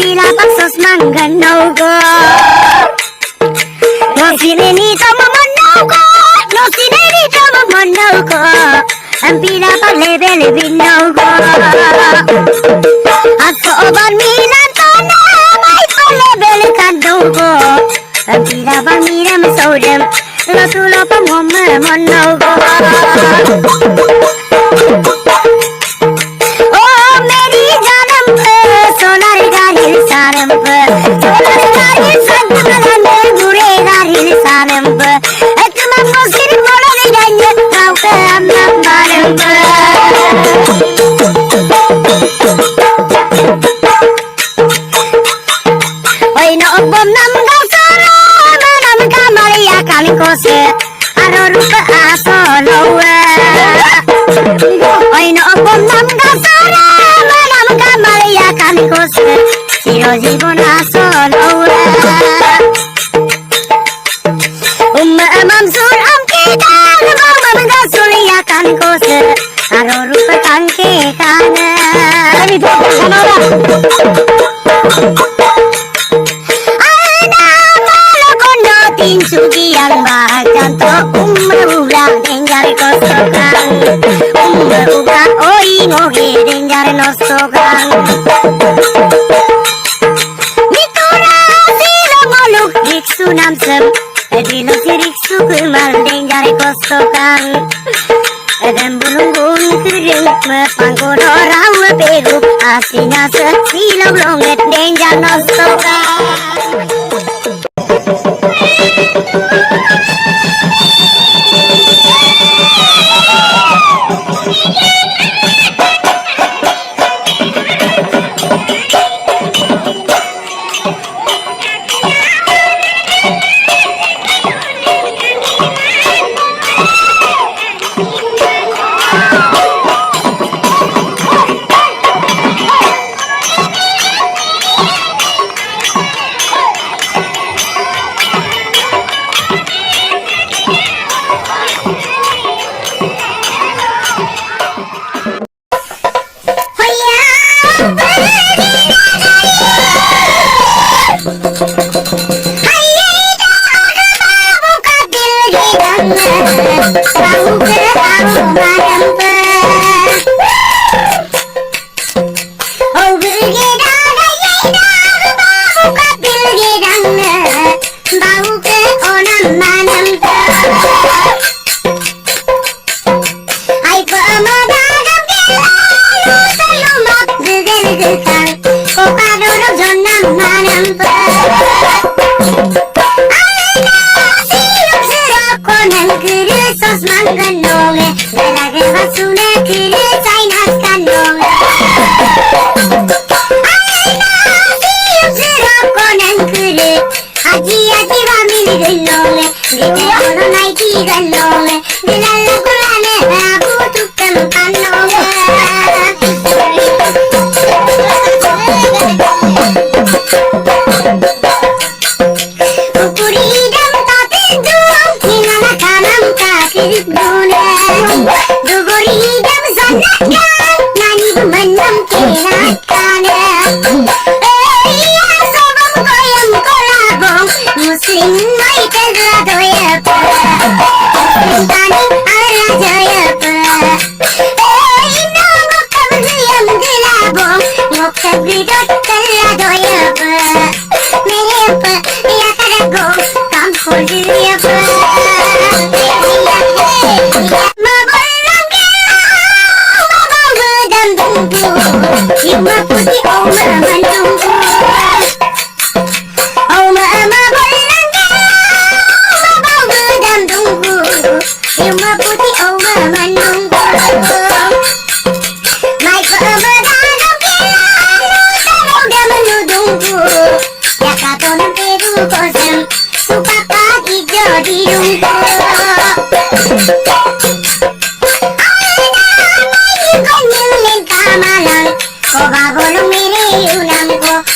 Pila pasos mangganaw ko. No sinenito mamanaw ko. No sinenito mamanaw ko. Ang pila pag level binaw ko. At sooban milan to na may pa-level kandaw ko. Ang pila pag miram sodem. Latulo pa mo mamanaw ko. Oh meri janam solar garil sanam solar garil sanam gure garil sanam ekma mosir mola de ganye kau ke amam balam oi no bom nam gau sara manam kamaria kali kose aro rupa asolo oi no bom nam gau sara manam kamaria kali kose siro jibon asolo mamsur am kitan mamam gasul ya kan kose aro rupa kanke kana kami to sanara ana malakondo tin sugiang bahajan to ulang dengar kosokan ulang oi ngoge dengar nosokan mitura silo moluk diksu namsem Dilo sirik suku mal dengar kosokan dan bulungun kering mepangkul orang perup aslinya sesilo longet dengar nosokan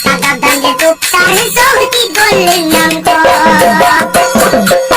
Tatap dan jatuh tarik sohti goleng yang kau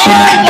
Thank you.